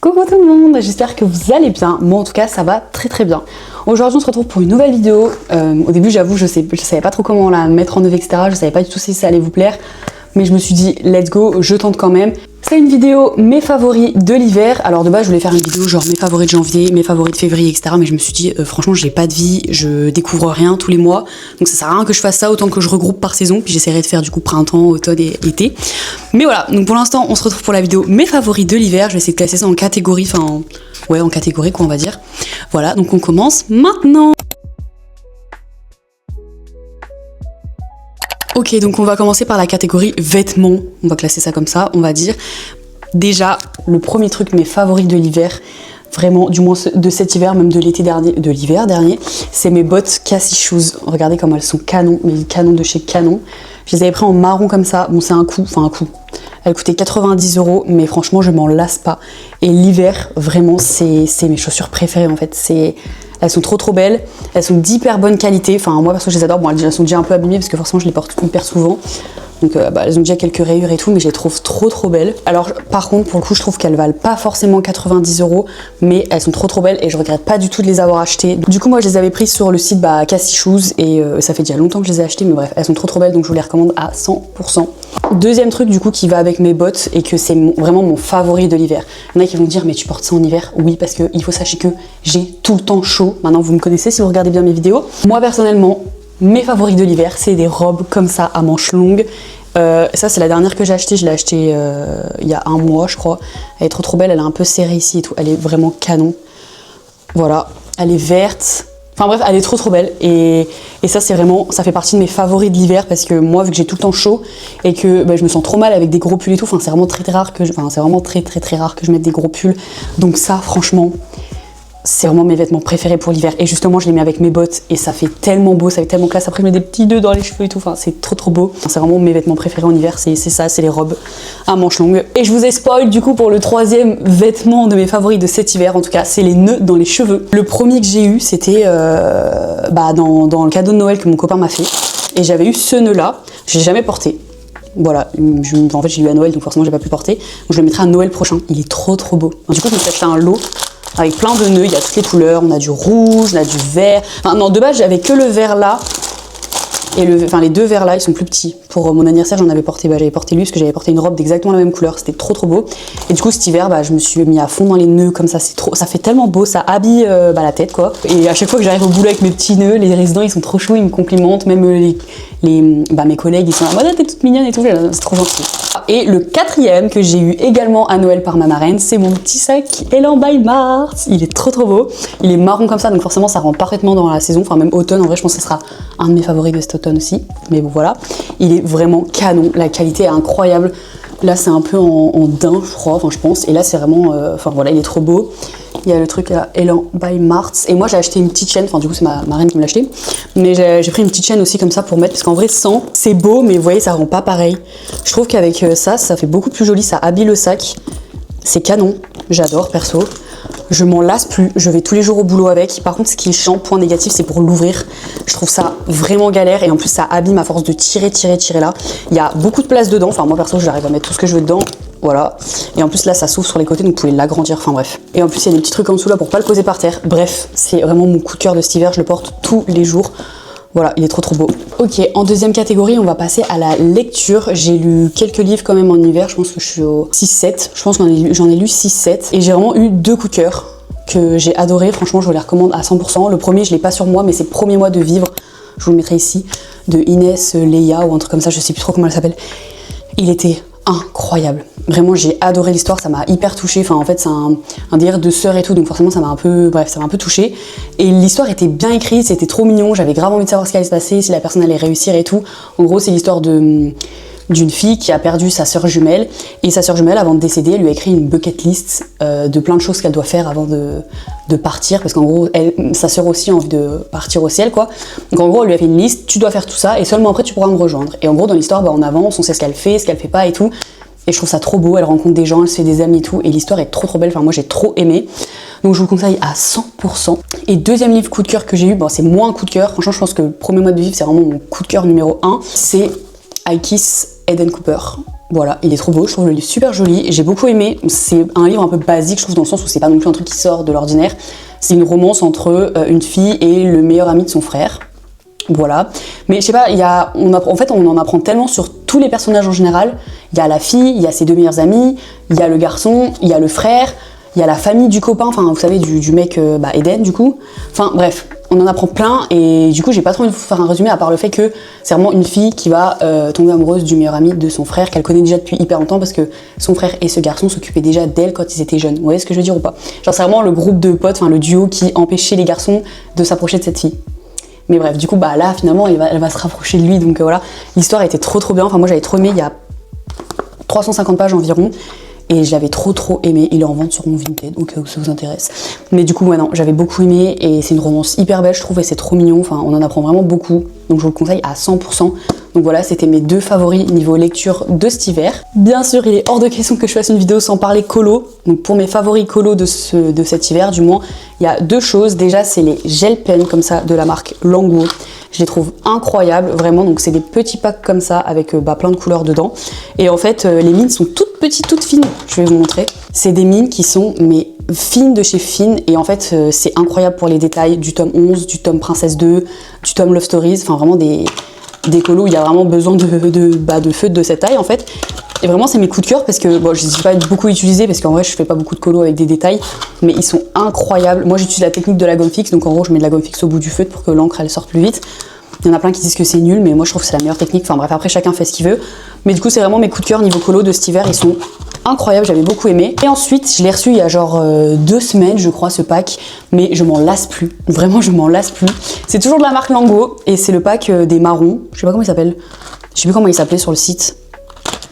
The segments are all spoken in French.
Coucou tout le monde, j'espère que vous allez bien. Moi en tout cas ça va très bien. Aujourd'hui on se retrouve pour une nouvelle vidéo. Au début j'avoue je savais pas trop comment la mettre en œuvre, etc. Je savais pas du tout si ça allait vous plaire. Mais je me suis dit let's go, je tente quand même. C'est une vidéo mes favoris de l'hiver. Alors de base je voulais faire une vidéo genre mes favoris de janvier, mes favoris de février, etc. Mais je me suis dit franchement j'ai pas de vie, je découvre rien tous les mois. Donc ça sert à rien que je fasse ça, autant que je regroupe par saison. Puis j'essaierai de faire du coup printemps, automne et été. Mais voilà, donc pour l'instant on se retrouve pour la vidéo mes favoris de l'hiver. Je vais essayer de classer ça en catégorie, en catégorie quoi on va dire. Voilà, donc on commence maintenant. Ok, donc on va commencer par la catégorie vêtements. On va classer ça comme ça, on va dire. Déjà, le premier truc, mes favoris de l'hiver, vraiment, du moins de cet hiver, même de l'été dernier, de l'hiver dernier, c'est mes bottes Cassie Shoes. Regardez comment elles sont canon, mais canon de chez Canon. Je les avais pris en marron comme ça. Bon, c'est un coup. Elles coûtaient 90 €, mais franchement, je m'en lasse pas. Et l'hiver, vraiment, c'est mes chaussures préférées en fait. Elles sont trop belles, elles sont d'hyper bonne qualité. Enfin, moi perso, je les adore. Bon, elles sont déjà un peu abîmées parce que forcément, je les porte hyper souvent. Donc, elles ont déjà quelques rayures et tout, mais je les trouve trop belles. Alors, par contre, pour le coup, je trouve qu'elles valent pas forcément 90 €, mais elles sont trop belles et je regrette pas du tout de les avoir achetées. Du coup, moi, je les avais prises sur le site Cassie Shoes et ça fait déjà longtemps que je les ai achetées, mais bref, elles sont trop belles, donc je vous les recommande à 100%. Deuxième truc, du coup, qui va avec mes bottes et que c'est vraiment mon favori de l'hiver. Il y en a qui vont me dire, mais tu portes ça en hiver? Oui, parce que il faut sachez que j'ai tout le temps chaud. Maintenant, vous me connaissez si vous regardez bien mes vidéos. Moi, personnellement, mes favoris de l'hiver, c'est des robes comme ça à manches longues. Ça c'est la dernière que j'ai achetée, je l'ai achetée il y a un mois je crois. Elle est trop belle, elle est un peu serrée ici et tout, elle est vraiment canon. Voilà, elle est verte. Enfin bref, elle est trop belle et ça c'est vraiment, ça fait partie de mes favoris de l'hiver parce que moi vu que j'ai tout le temps chaud et que je me sens trop mal avec des gros pulls et tout, c'est vraiment très rare que je mette des gros pulls. Donc ça franchement, c'est vraiment mes vêtements préférés pour l'hiver. Et justement, je les mets avec mes bottes et ça fait tellement beau, ça fait tellement classe. Après, je mets des petits nœuds dans les cheveux et tout. Enfin, c'est trop beau. Enfin, c'est vraiment mes vêtements préférés en hiver. C'est ça, c'est les robes à manches longues. Et je vous ai spoil du coup pour le troisième vêtement de mes favoris de cet hiver. En tout cas, c'est les nœuds dans les cheveux. Le premier que j'ai eu, c'était dans le cadeau de Noël que mon copain m'a fait. Et j'avais eu ce nœud-là. Je l'ai jamais porté. Voilà, en fait, j'ai eu à Noël, donc forcément, j'ai pas pu le porter. Donc, je le mettrai à Noël prochain. Il est trop beau. Alors, du coup, je me suis acheté un lot avec plein de nœuds, il y a toutes les couleurs, on a du rouge, on a du vert. Enfin non, de base j'avais que le vert là, et les deux verts là, ils sont plus petits. Pour mon anniversaire, j'avais porté lui parce que j'avais porté une robe d'exactement la même couleur, c'était trop beau. Et du coup cet hiver, je me suis mis à fond dans les nœuds comme ça, ça fait tellement beau, ça habille la tête quoi. Et à chaque fois que j'arrive au boulot avec mes petits nœuds, les résidents ils sont trop chauds, ils me complimentent, même mes collègues ils sont en mode ah, t'es toute mignonne et tout, c'est trop gentil. Et le quatrième que j'ai eu également à Noël par ma marraine, c'est mon petit sac Elan by Mars. Il est trop beau. Il est marron comme ça, donc forcément ça rentre parfaitement dans la saison. Enfin même automne, en vrai je pense que ce sera un de mes favoris de cet automne aussi. Mais bon voilà, il est vraiment canon. La qualité est incroyable. Là c'est un peu en daim je crois, je pense. Et là c'est vraiment, il est trop beau. Il y a le truc là, Elan by Mars. Et moi j'ai acheté une petite chaîne, du coup c'est ma marraine qui me l'a acheté. Mais j'ai pris une petite chaîne aussi comme ça pour mettre, parce qu'en vrai sans, c'est beau, mais vous voyez ça rend pas pareil. Je trouve qu'avec ça fait beaucoup plus joli, ça habille le sac. C'est canon, j'adore perso. Je m'en lasse plus, je vais tous les jours au boulot avec. Par contre ce qui est chiant, point négatif, c'est pour l'ouvrir. Je trouve ça vraiment galère et en plus ça abîme à force de tirer là. Il y a beaucoup de place dedans, moi perso j'arrive à mettre tout ce que je veux dedans. Voilà, et en plus là ça s'ouvre sur les côtés donc vous pouvez l'agrandir, bref. Et en plus il y a des petits trucs en dessous là pour pas le poser par terre. Bref, c'est vraiment mon coup de cœur de cet hiver, je le porte tous les jours. Voilà, il est trop beau. Ok, en deuxième catégorie, on va passer à la lecture. J'ai lu quelques livres quand même en hiver, je pense que je suis au 6-7. Je pense que j'en ai lu 6-7. Et j'ai vraiment eu deux coups de cœur que j'ai adoré. Franchement, je vous les recommande à 100%. Le premier, je l'ai pas sur moi, mais c'est Premier mois de vivre. Je vous le mettrai ici, de Inès Leia ou un truc comme ça, je sais plus trop comment elle s'appelle. Il était incroyable. Vraiment, j'ai adoré l'histoire, ça m'a hyper touchée. En fait, c'est un délire de sœur et tout, donc forcément, ça m'a un peu touchée. Et l'histoire était bien écrite, c'était trop mignon. J'avais grave envie de savoir ce qui allait se passer, si la personne allait réussir et tout. En gros, c'est l'histoire d'une fille qui a perdu sa sœur jumelle. Et sa sœur jumelle, avant de décéder, elle lui a écrit une bucket list de plein de choses qu'elle doit faire avant de partir. Parce qu'en gros, sa sœur aussi a envie de partir au ciel, quoi. Donc en gros, elle lui a fait une liste, tu dois faire tout ça et seulement après tu pourras me rejoindre. Et en gros, dans l'histoire, en avance, on sait ce qu'elle fait pas et tout. Et je trouve ça trop beau, elle rencontre des gens, elle se fait des amis et tout. Et l'histoire est trop belle, moi j'ai trop aimé. Donc je vous le conseille à 100%. Et deuxième livre coup de cœur que j'ai eu, c'est moins un coup de cœur. Franchement, je pense que le Premier mois de vivre, c'est vraiment mon coup de cœur numéro 1. C'est I Kiss Eden Cooper. Voilà, il est trop beau, je trouve le livre super joli, j'ai beaucoup aimé. C'est un livre un peu basique, je trouve, dans le sens où c'est pas non plus un truc qui sort de l'ordinaire. C'est une romance entre une fille et le meilleur ami de son frère. Voilà, mais je sais pas, en fait on en apprend tellement sur tous les personnages en général. Il y a la fille, il y a ses deux meilleurs amis, il y a le garçon, il y a le frère, il y a la famille du copain, enfin vous savez du mec Eden du coup. Enfin bref, on en apprend plein et du coup j'ai pas trop envie de vous faire un résumé à part le fait que c'est vraiment une fille qui va tomber amoureuse du meilleur ami de son frère qu'elle connaît déjà depuis hyper longtemps parce que son frère et ce garçon s'occupaient déjà d'elle quand ils étaient jeunes. Vous voyez ce que je veux dire ou pas? Genre c'est vraiment le groupe de potes, enfin le duo qui empêchait les garçons de s'approcher de cette fille. Mais bref, du coup, là, finalement, elle va se rapprocher de lui. Donc voilà, l'histoire était trop bien. Enfin, moi, j'avais trop aimé. Il y a 350 pages environ. Et je l'avais trop aimé. Il est en vente sur mon Vinted, donc ça vous intéresse. Mais du coup, non, j'avais beaucoup aimé. Et c'est une romance hyper belle, je trouve. Et c'est trop mignon. Enfin, on en apprend vraiment beaucoup. Donc je vous le conseille à 100%. Donc voilà, c'était mes deux favoris niveau lecture de cet hiver. Bien sûr, il est hors de question que je fasse une vidéo sans parler colo. Donc pour mes favoris colo de cet hiver, du moins, il y a deux choses. Déjà, c'est les gel pens comme ça de la marque Lango. Je les trouve incroyables, vraiment. Donc c'est des petits packs comme ça avec plein de couleurs dedans. Et en fait, les mines sont toutes petites, toutes fines. Je vais vous montrer. C'est des mines qui sont fines de chez Fine. Et en fait, c'est incroyable pour les détails du tome 11, du tome Princesse 2, du tome Love Stories. Enfin, vraiment des colos où il y a vraiment besoin de feutres de cette taille en fait. Et vraiment c'est mes coups de cœur parce que bon, je ne les ai pas beaucoup utilisés parce qu'en vrai je fais pas beaucoup de colos avec des détails, mais ils sont incroyables. Moi j'utilise la technique de la gomme fixe, donc en gros je mets de la gomme fixe au bout du feutre pour que l'encre elle sorte plus vite. Il y en a plein qui disent que c'est nul, mais moi je trouve que c'est la meilleure technique. Enfin bref, après chacun fait ce qu'il veut. Mais du coup c'est vraiment mes coups de cœur niveau colo de cet hiver, ils sont incroyables, j'avais beaucoup aimé. Et ensuite je l'ai reçu il y a genre 2 semaines je crois ce pack, mais je m'en lasse plus. Vraiment je m'en lasse plus. C'est toujours de la marque Lango et c'est le pack des marrons. Je sais pas comment il s'appelle. Je sais plus comment il s'appelait sur le site.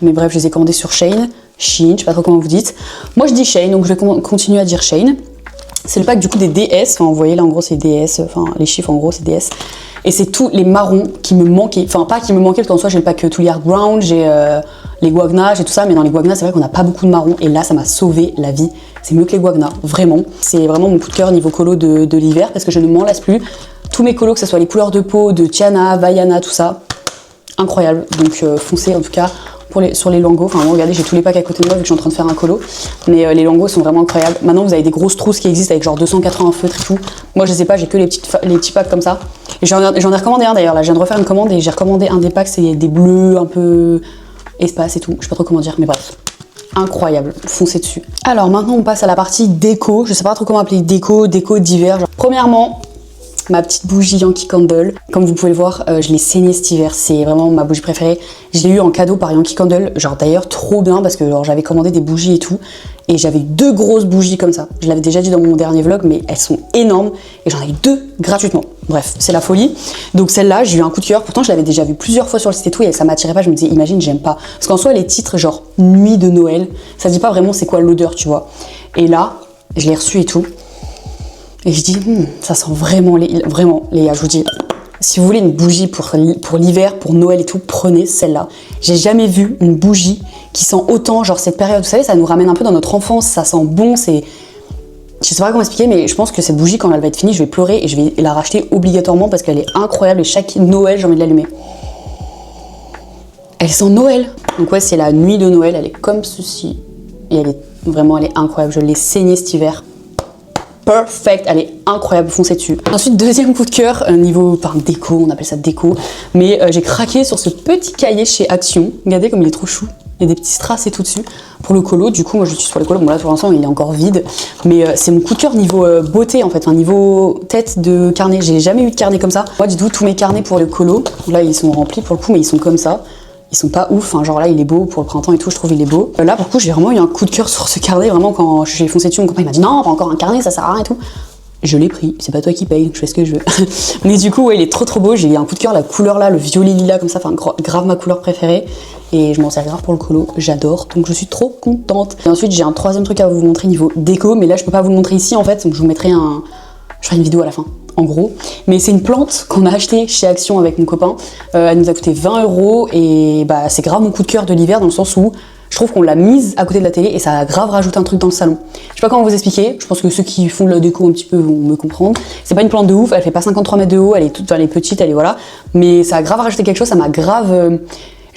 Mais bref, je les ai commandés sur Shein, je sais pas trop comment vous dites. Moi je dis Shein, donc je vais continuer à dire Shein. C'est le pack du coup des DS, enfin vous voyez là en gros c'est DS, enfin les chiffres en gros c'est DS. Et c'est tous les marrons qui me manquaient, enfin pas qui me manquaient parce qu'en soi j'ai le pack Tulliard Brown, j'ai les Guagna, j'ai tout ça, mais dans les Guagna c'est vrai qu'on n'a pas beaucoup de marrons et là ça m'a sauvé la vie. C'est mieux que les Guagna, vraiment. C'est vraiment mon coup de cœur niveau colo de l'hiver parce que je ne m'en lasse plus. Tous mes colos, que ce soit les couleurs de peau, de Tiana, Vaiana, tout ça, incroyable. Donc foncez en tout cas. Sur les Lango, enfin regardez j'ai tous les packs à côté de moi vu que je suis en train de faire un colo, mais les Lango sont vraiment incroyables. Maintenant vous avez des grosses trousses qui existent avec genre 280 feutres et tout. Moi je sais pas, j'ai que les petits packs comme ça. Et j'en ai recommandé un d'ailleurs, là je viens de refaire une commande et j'ai recommandé un des packs, c'est des bleus un peu espace et tout, je sais pas trop comment dire, mais bref. Incroyable, foncez dessus. Alors maintenant on passe à la partie déco, je sais pas trop comment appeler déco d'hiver. Premièrement, ma petite bougie Yankee Candle. Comme vous pouvez le voir, je l'ai saignée cet hiver. C'est vraiment ma bougie préférée. Je l'ai eu en cadeau par Yankee Candle. Genre d'ailleurs trop bien parce que j'avais commandé des bougies et tout. Et j'avais 2 grosses bougies comme ça. Je l'avais déjà dit dans mon dernier vlog, mais elles sont énormes. Et j'en ai eu 2 gratuitement. Bref, c'est la folie. Donc celle-là, j'ai eu un coup de cœur. Pourtant, je l'avais déjà vue plusieurs fois sur le site et tout. Et ça m'attirait pas. Je me disais, imagine, j'aime pas. Parce qu'en soi, les titres genre Nuit de Noël, ça dit pas vraiment c'est quoi l'odeur, tu vois. Et là, je l'ai reçu et tout. Et je dis, ça sent vraiment, vraiment, les gars, je vous dis, si vous voulez une bougie pour l'hiver, pour Noël et tout, prenez celle-là. J'ai jamais vu une bougie qui sent autant, genre cette période, vous savez, ça nous ramène un peu dans notre enfance, ça sent bon, c'est... Je sais pas comment expliquer, mais je pense que cette bougie, quand elle va être finie, je vais pleurer et je vais la racheter obligatoirement parce qu'elle est incroyable et chaque Noël, j'ai envie de l'allumer. Elle sent Noël. Donc ouais, c'est la nuit de Noël, elle est comme ceci. Et elle est incroyable, je l'ai saignée cet hiver. Perfect, elle est incroyable, foncez dessus. Ensuite, deuxième coup de cœur, niveau déco, on appelle ça déco, mais j'ai craqué sur ce petit cahier chez Action. Regardez comme il est trop chou. Il y a des petits strass et tout dessus. Pour le colo, du coup, moi je suis sur le colo. Bon, là pour l'instant, il est encore vide, mais c'est mon coup de cœur niveau beauté en fait, niveau tête de carnet. J'ai jamais eu de carnet comme ça. Moi, du coup, tous mes carnets pour le colo, là ils sont remplis pour le coup, mais ils sont comme ça. Ils sont pas ouf, hein, genre là il est beau pour le printemps et tout, je trouve il est beau. Là pour le coup j'ai vraiment eu un coup de cœur sur ce carnet, vraiment quand j'ai foncé dessus, mon copain il m'a dit non, pas encore un carnet, ça sert à rien et tout. Je l'ai pris, c'est pas toi qui paye, donc je fais ce que je veux. Mais du coup ouais, il est trop beau, j'ai eu un coup de cœur, la couleur là, le violet lilas comme ça, enfin grave ma couleur préférée. Et je m'en sers grave pour le colo, j'adore, donc je suis trop contente. Et ensuite j'ai un troisième truc à vous montrer niveau déco, mais là je peux pas vous le montrer ici en fait, donc je vous mettrai je ferai une vidéo à la fin. En gros, mais c'est une plante qu'on a achetée chez Action avec mon copain. Elle nous a coûté 20 € et c'est grave mon coup de cœur de l'hiver dans le sens où je trouve qu'on l'a mise à côté de la télé et ça a grave rajouté un truc dans le salon. Je sais pas comment vous expliquer, je pense que ceux qui font de la déco un petit peu vont me comprendre. C'est pas une plante de ouf, elle fait pas 53 mètres de haut, elle est petite, elle est voilà, mais ça a grave rajouté quelque chose, ça m'a grave...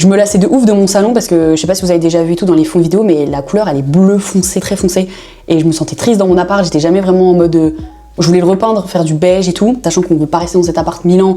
Je me lassais de ouf de mon salon parce que je sais pas si vous avez déjà vu tout dans les fonds vidéo, mais la couleur elle est bleu foncé, très foncé. Et je me sentais triste dans mon appart, j'étais jamais vraiment en mode... je voulais le repeindre, faire du beige et tout, sachant qu'on veut pas rester dans cet appart 1000 ans.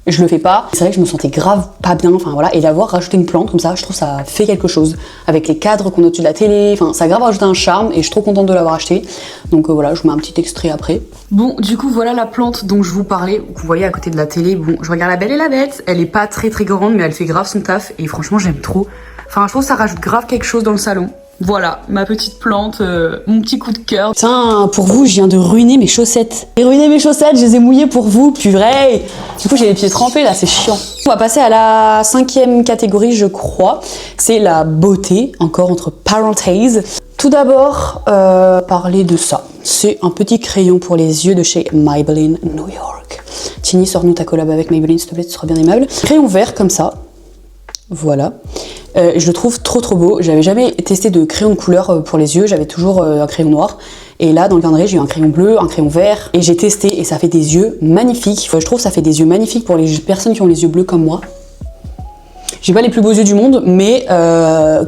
Je le fais pas. C'est vrai que je me sentais grave pas bien, enfin voilà. Et d'avoir rajouté une plante comme ça, je trouve ça fait quelque chose. Avec les cadres qu'on a au-dessus de la télé, enfin ça a grave rajouté un charme et je suis trop contente de l'avoir acheté. Donc voilà, je vous mets un petit extrait après. Bon, du coup voilà la plante dont je vous parlais, que vous voyez à côté de la télé. Bon, je regarde La Belle et la Bête. Elle est pas très grande, mais elle fait grave son taf. Et franchement, j'aime trop. Enfin, je trouve que ça rajoute grave quelque chose dans le salon. Voilà, ma petite plante, mon petit coup de cœur. Putain, pour vous, je viens de ruiner mes chaussettes. J'ai ruiné mes chaussettes, je les ai mouillées pour vous, purée. Du coup, j'ai les pieds trempés là, c'est chiant. On va passer à la 5e catégorie, je crois. C'est la beauté, encore entre parenthèses. Tout d'abord, parler de ça. C'est un petit crayon pour les yeux de chez Maybelline New York. Tini, sors-nous ta collab avec Maybelline, s'il te plaît, ce sera bien aimable. Crayon vert comme ça. Voilà. Je le trouve trop beau. J'avais jamais testé de crayon de couleur pour les yeux, j'avais toujours un crayon noir. Et là, dans le calendrier, j'ai eu un crayon bleu, un crayon vert. Et j'ai testé et ça fait des yeux magnifiques. Je trouve que ça fait des yeux magnifiques pour les personnes qui ont les yeux bleus comme moi. J'ai pas les plus beaux yeux du monde, mais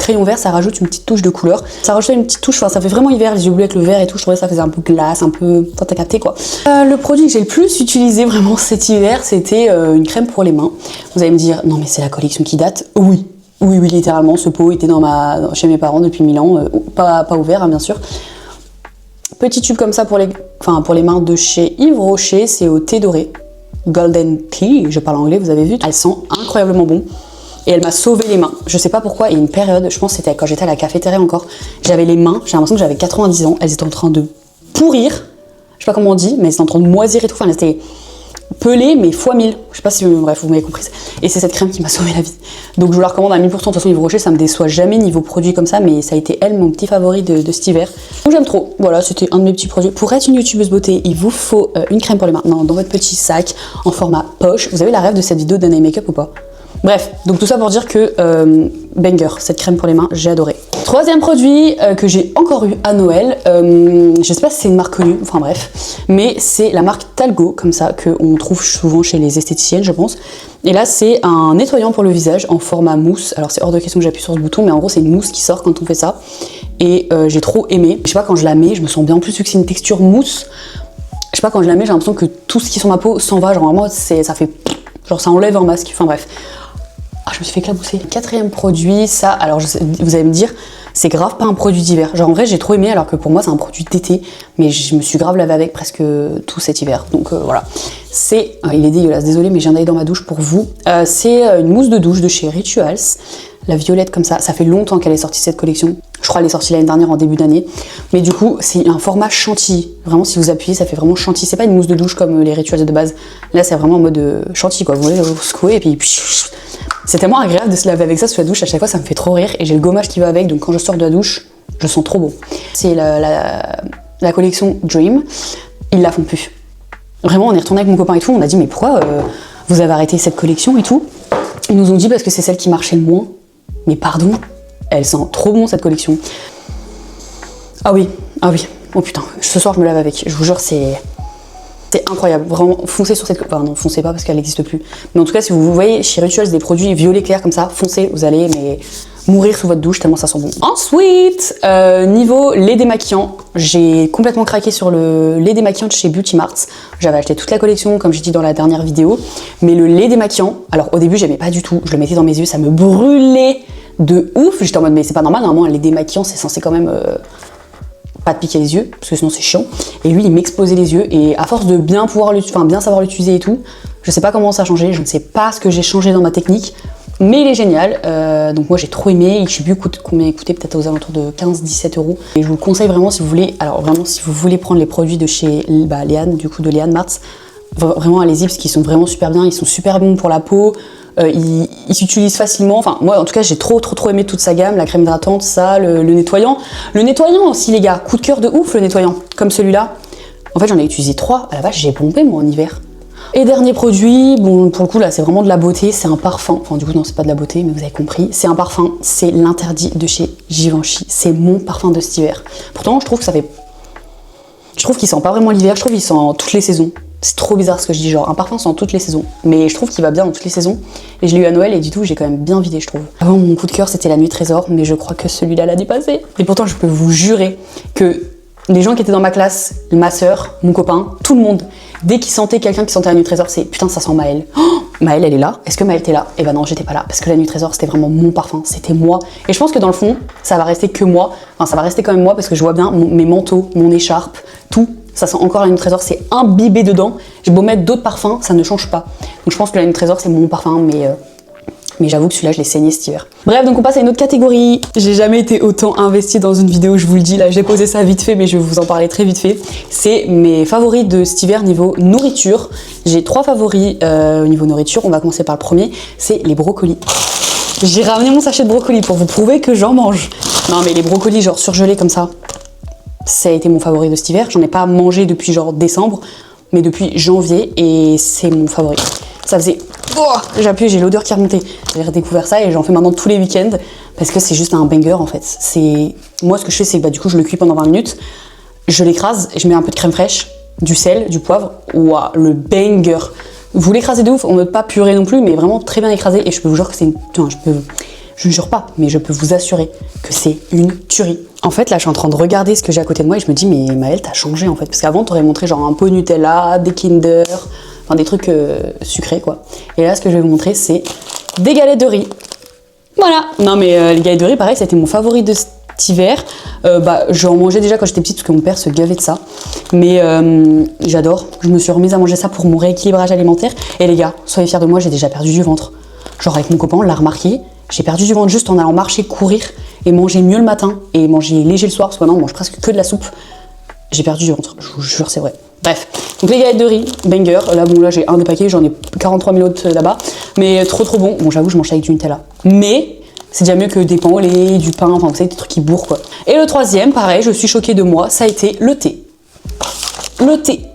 crayon vert, ça rajoute une petite touche de couleur. Ça rajoute une petite touche, enfin ça fait vraiment hiver, les yeux bleus avec le vert et tout. Je trouvais que ça faisait un peu glace, un peu... Enfin, t'as capté quoi. Le produit que j'ai le plus utilisé vraiment cet hiver, c'était une crème pour les mains. Vous allez me dire, non mais c'est la collection qui date. Oui. Oui, littéralement, ce pot était chez mes parents depuis 1000 ans, pas ouvert, hein, bien sûr. Petit tube comme ça pour les mains de chez Yves Rocher, c'est au thé doré. Golden Tea, je parle anglais, vous avez vu. Elle sent incroyablement bon. Et elle m'a sauvé les mains. Je sais pas pourquoi, il y a une période, je pense que c'était quand j'étais à la cafétéria encore, j'avais les mains, j'ai l'impression que j'avais 90 ans, elles étaient en train de pourrir. Je sais pas comment on dit, mais elles étaient en train de moisir et tout, enfin elles étaient pelée mais fois 1000, je sais pas si bref vous m'avez compris, et c'est cette crème qui m'a sauvé la vie, donc je vous la recommande à 1000%. De toute façon Yves Rocher ça me déçoit jamais niveau produit comme ça, mais ça a été elle mon petit favori de cet hiver, donc j'aime trop. Voilà, c'était un de mes petits produits. Pour être une youtubeuse beauté, il vous faut une crème pour les mains dans votre petit sac en format poche. Vous avez la rêve de cette vidéo d'Anna Makeup ou pas? Bref, donc tout ça pour dire que banger, cette crème pour les mains, j'ai adoré. Troisième produit que j'ai encore eu à Noël, je sais pas si c'est une marque connue, enfin bref, mais c'est la marque Talgo, comme ça, qu'on trouve souvent chez les esthéticiennes, je pense. Et là, c'est un nettoyant pour le visage en format mousse. Alors c'est hors de question que j'appuie sur ce bouton, mais en gros, c'est une mousse qui sort quand on fait ça. Et j'ai trop aimé. Je sais pas, quand je la mets, je me sens bien, en plus vu que c'est une texture mousse. Je sais pas, quand je la mets, j'ai l'impression que tout ce qui est sur ma peau s'en va, genre moi, ça fait... Genre ça enlève un masque, enfin bref. Ah, je me suis fait éclabousser. Quatrième produit, ça, alors vous allez me dire, c'est grave pas un produit d'hiver. Genre en vrai j'ai trop aimé, alors que pour moi c'est un produit d'été, mais je me suis grave lavé avec presque tout cet hiver. Donc voilà. C'est, il est dégueulasse, désolé, mais je viens d'aller dans ma douche pour vous. C'est une mousse de douche de chez Rituals. La violette comme ça fait longtemps qu'elle est sortie cette collection. Je crois qu'elle est sortie l'année dernière en début d'année. Mais du coup, c'est un format chantilly. Vraiment, si vous appuyez, ça fait vraiment chantilly. C'est pas une mousse de douche comme les Rituals de base. Là, c'est vraiment en mode chantilly quoi. Vous voulez vous secouer et puis... C'est tellement agréable de se laver avec ça sous la douche. À chaque fois, ça me fait trop rire. Et j'ai le gommage qui va avec. Donc quand je sors de la douche, je sens trop bon. C'est la collection Dream. Ils la font plus. Vraiment, on est retourné avec mon copain et tout. On a dit, mais pourquoi vous avez arrêté cette collection et tout? Ils nous ont dit parce que c'est celle qui marchait le moins. Mais pardon, elle sent trop bon cette collection. Ah oui. Oh putain, ce soir je me lave avec. Je vous jure, c'est incroyable. Vraiment, foncez sur cette... Enfin non, foncez pas parce qu'elle n'existe plus. Mais en tout cas, si vous voyez chez Rituals des produits violet clair comme ça, foncez, vous allez mourir sous votre douche tellement ça sent bon. Ensuite, niveau lait démaquillant, j'ai complètement craqué sur le lait démaquillant de chez Beauty Mart. J'avais acheté toute la collection, comme j'ai dit dans la dernière vidéo. Mais le lait démaquillant, alors au début j'aimais pas du tout. Je le mettais dans mes yeux, ça me brûlait de ouf. J'étais en mode mais c'est pas normal, normalement un lait démaquillant c'est censé quand même... pas te piquer les yeux, parce que sinon c'est chiant. Et lui, il m'explosait les yeux. Et à force de bien savoir l'utiliser et tout, je sais pas comment ça a changé, je ne sais pas ce que j'ai changé dans ma technique, mais il est génial. Donc moi j'ai trop aimé. Je sais plus combien il coûtait, peut-être aux alentours de 15-17 €. Et je vous le conseille vraiment si vous voulez. Alors vraiment, si vous voulez prendre les produits de chez Léane, du coup de Léane Martz, vraiment allez-y parce qu'ils sont vraiment super bien. Ils sont super bons pour la peau. Ils s'utilisent facilement. Enfin, moi en tout cas, j'ai trop aimé toute sa gamme. La crème hydratante, ça, le nettoyant. Le nettoyant aussi, les gars. Coup de cœur de ouf, le nettoyant. Comme celui-là. En fait, j'en ai utilisé 3. À la vache, j'ai pompé moi en hiver. Et dernier produit, bon, pour le coup, là, c'est vraiment de la beauté. C'est un parfum. Enfin, du coup, non, c'est pas de la beauté, mais vous avez compris. C'est un parfum. C'est l'interdit de chez Givenchy. C'est mon parfum de cet hiver. Pourtant, je trouve qu'il sent pas vraiment l'hiver. Je trouve qu'il sent toutes les saisons. C'est trop bizarre ce que je dis, genre un parfum c'est dans toutes les saisons. Mais je trouve qu'il va bien dans toutes les saisons. Et je l'ai eu à Noël et du tout j'ai quand même bien vidé je trouve. Avant mon coup de cœur c'était la Nuit Trésor, mais je crois que celui-là l'a dépassé. Et pourtant je peux vous jurer que les gens qui étaient dans ma classe, ma soeur, mon copain, tout le monde, dès qu'ils sentaient quelqu'un qui sentait la Nuit Trésor, c'est putain ça sent Maëlle. Oh, Maëlle elle est là. Est-ce que Maëlle était là? Et ben non j'étais pas là parce que la Nuit Trésor c'était vraiment mon parfum, c'était moi. Et je pense que dans le fond ça va rester que moi. Enfin ça va rester quand même moi parce que je vois bien mes manteaux, mon écharpe, tout. Ça sent encore la Nuit Trésor, c'est imbibé dedans. J'ai beau mettre d'autres parfums, ça ne change pas. Donc je pense que la Nuit Trésor c'est mon parfum, mais j'avoue que celui-là je l'ai saigné cet hiver. Bref, donc on passe à une autre catégorie. J'ai jamais été autant investie dans une vidéo, je vous le dis. Là j'ai posé ça vite fait, mais je vais vous en parler très vite fait. C'est mes favoris de cet hiver niveau nourriture. J'ai 3 favoris au niveau nourriture. On va commencer par le premier, c'est les brocolis. J'ai ramené mon sachet de brocolis pour vous prouver que j'en mange. Non mais les brocolis genre surgelés comme ça, ça a été mon favori de cet hiver. J'en ai pas mangé depuis genre décembre, mais depuis janvier et c'est mon favori. Ça faisait... Oh, j'appuie, j'ai l'odeur qui remontait. J'ai redécouvert ça et j'en fais maintenant tous les week-ends parce que c'est juste un banger en fait. Moi ce que je fais c'est que du coup je le cuis pendant 20 minutes, je l'écrase, je mets un peu de crème fraîche, du sel, du poivre. Ouah, le banger. Vous l'écrasez de ouf, on ne peut pas purer non plus, mais vraiment très bien écrasé et je peux vous jurer que c'est une... Je ne jure pas, mais je peux vous assurer que c'est une tuerie. En fait, là, je suis en train de regarder ce que j'ai à côté de moi et je me dis, mais Maëlle, t'as changé en fait. Parce qu'avant, t'aurais montré genre un pot Nutella, des Kinder, enfin des trucs sucrés quoi. Et là, ce que je vais vous montrer, c'est des galettes de riz. Voilà. Non, mais les galettes de riz, pareil, ça a été mon favori de cet hiver. J'en mangeais déjà quand j'étais petite parce que mon père se gavait de ça. Mais j'adore. Je me suis remise à manger ça pour mon rééquilibrage alimentaire. Et les gars, soyez fiers de moi, j'ai déjà perdu du ventre. Genre avec mon copain, on l'a remarqué. J'ai perdu du ventre juste en allant marcher, courir et manger mieux le matin et manger léger le soir parce que maintenant on mange presque que de la soupe. J'ai perdu du ventre, je vous jure, c'est vrai. Bref, donc les galettes de riz, banger. Là j'ai un des paquets, j'en ai 43 000 autres là-bas. Mais trop bon. Bon, j'avoue, je mange avec du Nutella. Mais c'est déjà mieux que des pains au lait, du pain, enfin vous savez, des trucs qui bourrent quoi. Et le troisième, pareil, je suis choquée de moi, ça a été le thé. Le thé.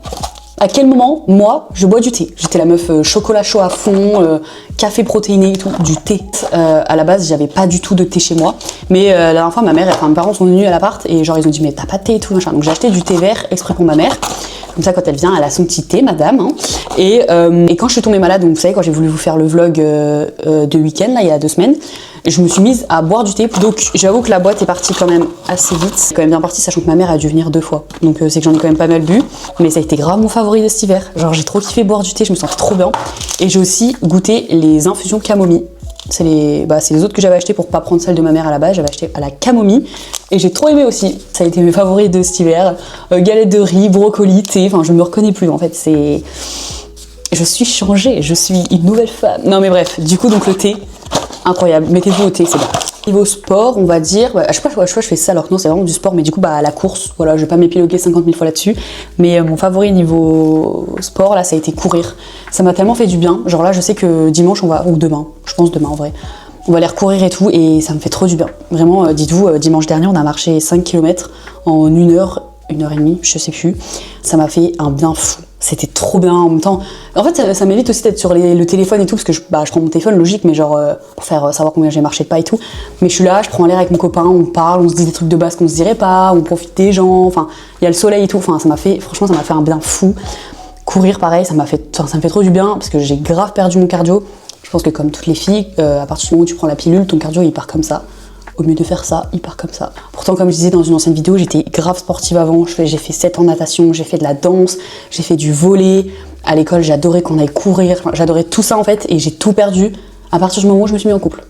À quel moment, moi, je bois du thé? J'étais la meuf chocolat chaud à fond, café protéiné et tout, du thé. À la base, j'avais pas du tout de thé chez moi. Mais la dernière fois, mes parents sont venus à l'appart et genre ils ont dit mais t'as pas de thé et tout machin. Donc j'ai acheté du thé vert exprès pour ma mère. Comme ça, quand elle vient, elle a son petit thé, madame. Hein. Et quand je suis tombée malade, donc vous savez, quand j'ai voulu vous faire le vlog de week-end, là, il y a 2 semaines, je me suis mise à boire du thé. Donc j'avoue que la boîte est partie quand même assez vite. C'est quand même bien parti, sachant que ma mère a dû venir 2 fois. Donc c'est que j'en ai quand même pas mal bu. Mais ça a été grave mon favori de cet hiver. Genre j'ai trop kiffé boire du thé, je me sentais trop bien. Et j'ai aussi goûté les infusions camomille. C'est les autres que j'avais acheté pour pas prendre celle de ma mère à la base. J'avais acheté à la camomille et j'ai trop aimé aussi. Ça a été mes favoris de cet hiver. Galettes de riz, brocoli, thé. Enfin, je me reconnais plus en fait. Je suis changée. Je suis une nouvelle femme. Non mais bref. Du coup donc le thé, incroyable. Mettez-vous au thé, c'est bon. Niveau sport, on va dire, à chaque fois je fais ça alors que non c'est vraiment du sport, mais du coup à la course, voilà, je vais pas m'épiloguer 50 000 fois là-dessus, mais mon favori niveau sport là ça a été courir. Ça m'a tellement fait du bien, genre là je sais que dimanche on va, ou demain, je pense demain en vrai, on va aller recourir et tout et ça me fait trop du bien. Vraiment, dites-vous, dimanche dernier on a marché 5 km en 1 heure, 1h30, je sais plus, ça m'a fait un bien fou. C'était trop bien en même temps. En fait, ça m'évite aussi d'être sur le téléphone et tout, parce que je prends mon téléphone, logique, mais genre pour faire savoir combien j'ai marché de pas et tout. Mais je suis là, je prends l'air avec mon copain, on parle, on se dit des trucs de base qu'on se dirait pas, on profite des gens, enfin, il y a le soleil et tout. Enfin, franchement, ça m'a fait un bien fou. Courir, pareil, ça me fait trop du bien, parce que j'ai grave perdu mon cardio. Je pense que comme toutes les filles, à partir du moment où tu prends la pilule, ton cardio il part comme ça. Au mieux de faire ça, il part comme ça. Pourtant, comme je disais dans une ancienne vidéo, j'étais grave sportive avant. J'ai fait 7 ans de natation, j'ai fait de la danse, j'ai fait du volley. À l'école, j'adorais qu'on aille courir. Enfin, j'adorais tout ça en fait et j'ai tout perdu à partir du moment où je me suis mis en couple.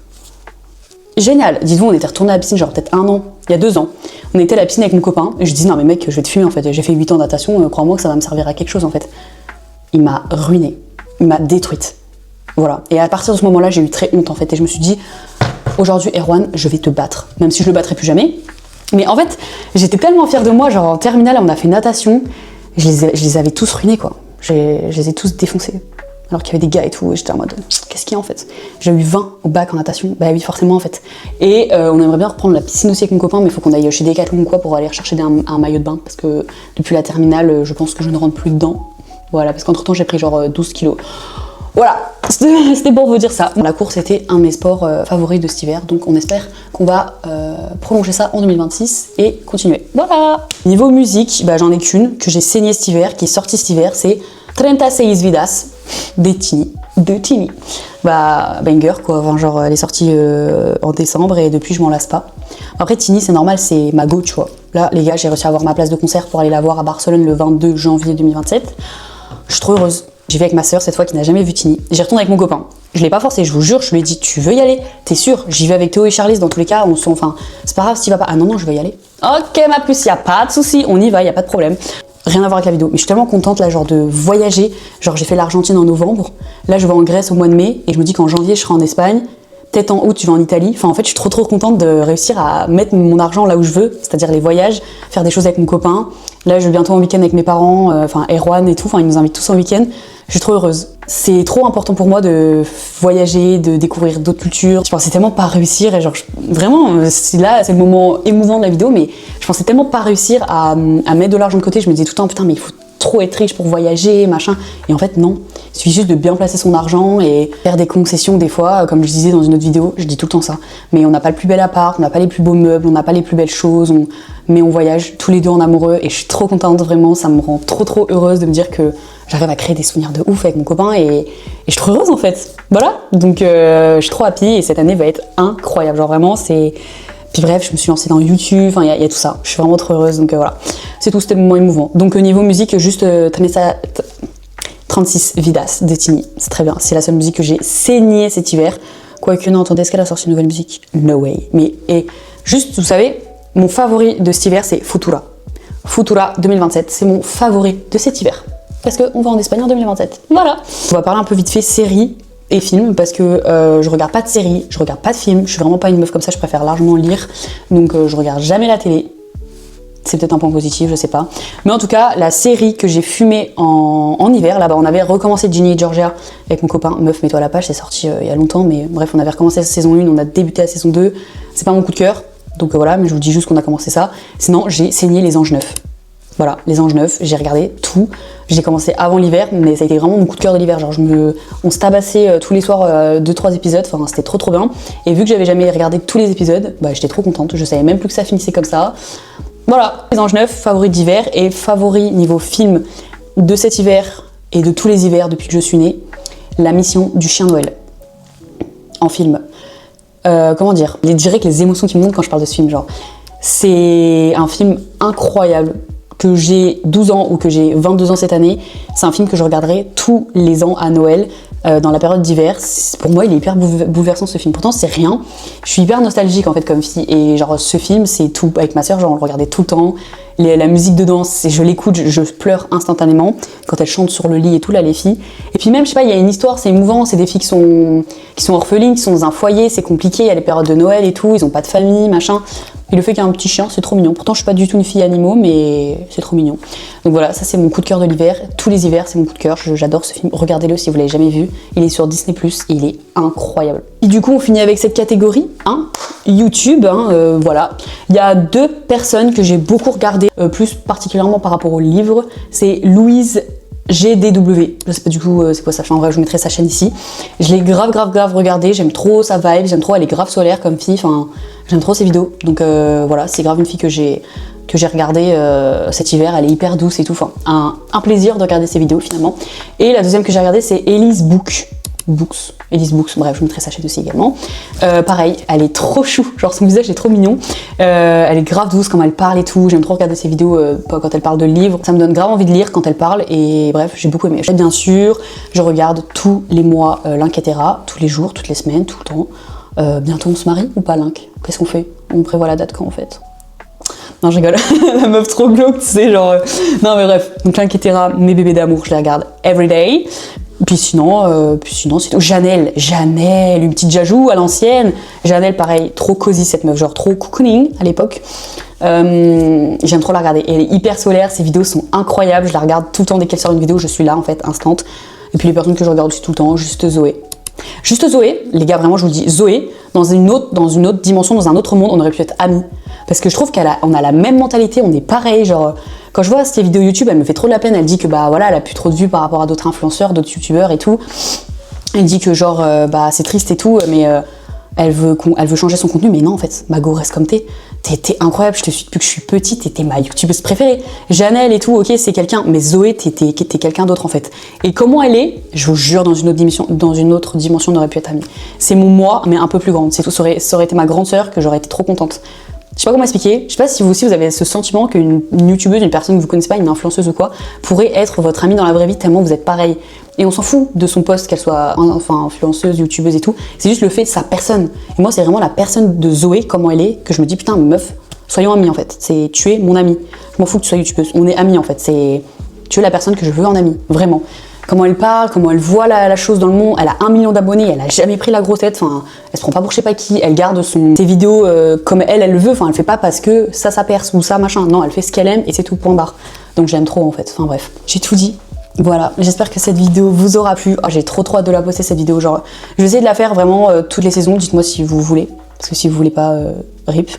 Génial. Dites-vous, on était retourné à la piscine genre peut-être 1 an, il y a 2 ans. On était à la piscine avec mon copain et je dis non mais mec, je vais te fumer en fait. J'ai fait 8 ans de natation, crois-moi que ça va me servir à quelque chose en fait. Il m'a ruinée, il m'a détruite. Voilà. Et à partir de ce moment-là, j'ai eu très honte en fait et je me suis dit aujourd'hui, Erwan, je vais te battre, même si je le battrai plus jamais. Mais en fait, j'étais tellement fière de moi, genre en terminale, on a fait natation, je les avais tous ruinés, quoi. Je les ai tous défoncés. Alors qu'il y avait des gars et tout, et j'étais en mode, qu'est-ce qu'il y a en fait? J'ai eu 20 au bac en natation, bah oui, forcément en fait. Et on aimerait bien reprendre la piscine aussi avec mon copain, mais il faut qu'on aille chez Decathlon ou quoi pour aller rechercher un maillot de bain, parce que depuis la terminale, je pense que je ne rentre plus dedans. Voilà, parce qu'entre temps, j'ai pris genre 12 kilos. Voilà, c'était pour vous dire ça. La course était un de mes sports favoris de cet hiver, donc on espère qu'on va prolonger ça en 2026 et continuer. Voilà. Niveau musique, j'en ai qu'une que j'ai saignée cet hiver, qui est sortie cet hiver, c'est 36 vidas de Tini. Bah, banger quoi, enfin, genre elle est sortie en décembre et depuis je m'en lasse pas. Après Tini c'est normal, c'est ma go, tu vois. Là les gars, j'ai réussi à avoir ma place de concert pour aller la voir à Barcelone le 22 janvier 2027. Je suis trop heureuse. J'y vais avec ma soeur cette fois qui n'a jamais vu Tini. J'y retourne avec mon copain. Je l'ai pas forcé, je vous jure, je lui ai dit tu veux y aller? T'es sûr? J'y vais avec Théo et Charlize, dans tous les cas, enfin, c'est pas grave si tu vas pas. Ah non, je veux y aller. Ok ma puce, y a pas de souci, on y va, y a pas de problème. Rien à voir avec la vidéo, mais je suis tellement contente là, genre de voyager. Genre j'ai fait l'Argentine en novembre, là je vais en Grèce au mois de mai, et je me dis qu'en janvier je serai en Espagne, peut-être en août je vais en Italie. Enfin en fait je suis trop contente de réussir à mettre mon argent là où je veux, c'est-à-dire les voyages, faire des choses avec mon copain. Là je vais bientôt en week-end avec mes parents, enfin Erwan et tout, enfin ils nous invitent tous en week-end. Je suis trop heureuse. C'est trop important pour moi de voyager, de découvrir d'autres cultures. Je pensais tellement pas réussir et genre vraiment, c'est le moment émouvant de la vidéo, mais je pensais tellement pas réussir à mettre de l'argent de côté. Je me disais tout le temps putain mais il faut trop être riche pour voyager, machin. Et en fait non, il suffit juste de bien placer son argent et faire des concessions des fois, comme je disais dans une autre vidéo, je dis tout le temps ça. Mais on n'a pas le plus bel appart, on n'a pas les plus beaux meubles, on n'a pas les plus belles choses, mais on voyage tous les deux en amoureux et je suis trop contente vraiment, ça me rend trop heureuse de me dire que j'arrive à créer des souvenirs de ouf avec mon copain et je suis trop heureuse en fait. Voilà, donc je suis trop happy et cette année va être incroyable, genre vraiment c'est... Puis bref, je me suis lancée dans YouTube, enfin il y a tout ça, je suis vraiment trop heureuse, donc voilà. C'est tout, c'était le moment émouvant. Donc niveau musique, juste 36 vidas de Tini, c'est très bien, c'est la seule musique que j'ai saignée cet hiver. Quoique non, attendez, est-ce qu'elle a sorti une nouvelle musique? No way. Mais et juste, vous savez, mon favori de cet hiver c'est Futura. Futura 2027, c'est mon favori de cet hiver. Parce qu'on va en Espagne en 2027. Voilà. On va parler un peu vite fait séries et films parce que je regarde pas de séries, je regarde pas de films, je suis vraiment pas une meuf comme ça, je préfère largement lire. Donc je regarde jamais la télé. C'est peut-être un point positif, je sais pas. Mais en tout cas, la série que j'ai fumée en hiver, là-bas, on avait recommencé Ginny et Georgia avec mon copain. Meuf, mets-toi à la page, c'est sorti il y a longtemps, mais bref, on avait recommencé la saison 1, on a débuté la saison 2. C'est pas mon coup de cœur, donc voilà, mais je vous dis juste qu'on a commencé ça. Sinon, j'ai saigné Les Anges Neufs. Voilà, Les Anges Neufs, j'ai regardé tout. J'ai commencé avant l'hiver, mais ça a été vraiment mon coup de cœur de l'hiver. Genre, on se tabassait tous les soirs 2-3 épisodes, enfin c'était trop bien. Et vu que j'avais jamais regardé tous les épisodes, bah j'étais trop contente. Je savais même plus que ça finissait comme ça. Voilà, Les Anges Neufs, favoris d'hiver et favoris niveau film de cet hiver et de tous les hivers depuis que je suis née, La Mission du Chien Noël en film. Comment dire, je dirais que les émotions qui me montent quand je parle de ce film, genre, c'est un film incroyable. Que j'ai 12 ans ou que j'ai 22 ans cette année, c'est un film que je regarderai tous les ans à Noël, dans la période d'hiver. Pour moi, il est hyper bouleversant ce film. Pourtant, c'est rien. Je suis hyper nostalgique en fait comme fille. Et genre, ce film, c'est tout. Avec ma soeur, genre, on le regardait tout le temps. La musique dedans, je l'écoute, je pleure instantanément quand elle chante sur le lit et tout, là, les filles. Et puis même, je sais pas, il y a une histoire, c'est émouvant. C'est des filles qui sont orphelines, qui sont dans un foyer, c'est compliqué. Il y a les périodes de Noël et tout, ils ont pas de famille, machin. Et le fait qu'il y a un petit chien, c'est trop mignon. Pourtant, je suis pas du tout une fille animaux, mais c'est trop mignon. Donc voilà, ça c'est mon coup de cœur de l'hiver. Tous les hivers, c'est mon coup de cœur. J'adore ce film. Regardez-le si vous l'avez jamais vu. Il est sur Disney+, et il est incroyable. Et du coup, on finit avec cette catégorie, hein, YouTube, hein, voilà. Il y a 2 personnes que j'ai beaucoup regardées, plus particulièrement par rapport au livre. C'est Louise GDW, je sais pas du coup c'est quoi ça fait, en vrai je vous mettrai sa chaîne ici. Je l'ai grave regardé, j'aime trop sa vibe, j'aime trop, elle est grave solaire comme fille, enfin j'aime trop ses vidéos. Donc voilà, c'est grave une fille que j'ai regardée cet hiver, elle est hyper douce et tout, enfin un plaisir de regarder ses vidéos finalement. Et la deuxième que j'ai regardée c'est Elise Elise Books, bref, je vous mettrai sa chaîne aussi également. Pareil, elle est trop chou, genre son visage est trop mignon. Elle est grave douce quand elle parle et tout. J'aime trop regarder ses vidéos quand elle parle de livres. Ça me donne grave envie de lire quand elle parle et bref, j'ai beaucoup aimé. Bien sûr, je regarde tous les mois Linketera, tous les jours, toutes les semaines, tout le temps. Bientôt on se marie ou pas, Link? Qu'est-ce qu'on fait? On prévoit la date quand en fait? Non, je rigole. La meuf trop glauque, tu sais, genre... Non, mais bref. Donc, Linketera, mes bébés d'amour, je les regarde everyday. Puis sinon, c'est tout. Janelle, une petite Jajou à l'ancienne. Janelle, pareil, trop cosy cette meuf, genre trop cocooning à l'époque. J'aime trop la regarder. Elle est hyper solaire, ses vidéos sont incroyables. Je la regarde tout le temps dès qu'elle sort une vidéo, je suis là en fait, instant. Et puis les personnes que je regarde aussi tout le temps, juste Zoé. Juste Zoé, les gars, vraiment, je vous le dis, Zoé, dans une autre dimension, dans un autre monde, on aurait pu être amis. Parce que je trouve qu'on a la même mentalité, on est pareil, genre... Quand je vois ces vidéos YouTube, elle me fait trop de la peine, elle dit que bah voilà, elle a plus trop de vues par rapport à d'autres influenceurs, d'autres youtubeurs et tout. Elle dit que genre, bah c'est triste et tout, mais elle veut changer son contenu, mais non en fait, Mago, reste comme t'es t'es incroyable, je te suis depuis que je suis petite, t'étais ma youtubeuse préférée. Janelle et tout, ok, c'est quelqu'un, mais Zoé, t'es quelqu'un d'autre en fait. Et comment elle est, je vous jure, dans une autre dimension, on aurait pu être amis. C'est mon moi, mais un peu plus grande. C'est tout, ça aurait été ma grande sœur que j'aurais été trop contente. Je sais pas comment expliquer, je sais pas si vous aussi vous avez ce sentiment qu'une youtubeuse, une personne que vous connaissez pas, une influenceuse ou quoi, pourrait être votre amie dans la vraie vie tellement vous êtes pareil. Et on s'en fout de son poste, qu'elle soit influenceuse, youtubeuse et tout, c'est juste le fait de sa personne. Et moi c'est vraiment la personne de Zoé, comment elle est, que je me dis putain meuf, soyons amis en fait, tu es mon amie. Je m'en fous que tu sois youtubeuse, on est amis en fait, tu es la personne que je veux en amie, vraiment. Comment elle parle, comment elle voit la chose dans le monde, elle a 1 million d'abonnés, elle a jamais pris la grossette, enfin, elle se prend pas pour je sais pas qui, elle garde ses vidéos comme elle le veut, enfin, elle fait pas parce que ça perce ou ça machin, non, elle fait ce qu'elle aime et c'est tout, point barre. Donc j'aime trop en fait, enfin bref, j'ai tout dit. Voilà, j'espère que cette vidéo vous aura plu. Oh, j'ai trop hâte de la poster cette vidéo, genre, je vais essayer de la faire vraiment toutes les saisons, dites-moi si vous voulez. Parce que si vous voulez pas, rip.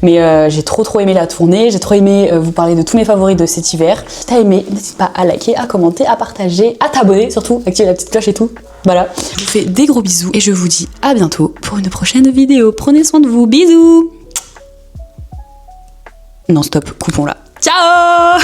Mais j'ai trop aimé la tournée, j'ai trop aimé vous parler de tous mes favoris de cet hiver. Si t'as aimé, n'hésite pas à liker, à commenter, à partager, à t'abonner surtout, activer la petite cloche et tout. Voilà. Je vous fais des gros bisous et je vous dis à bientôt pour une prochaine vidéo. Prenez soin de vous, bisous. Non stop, coupons là. Ciao.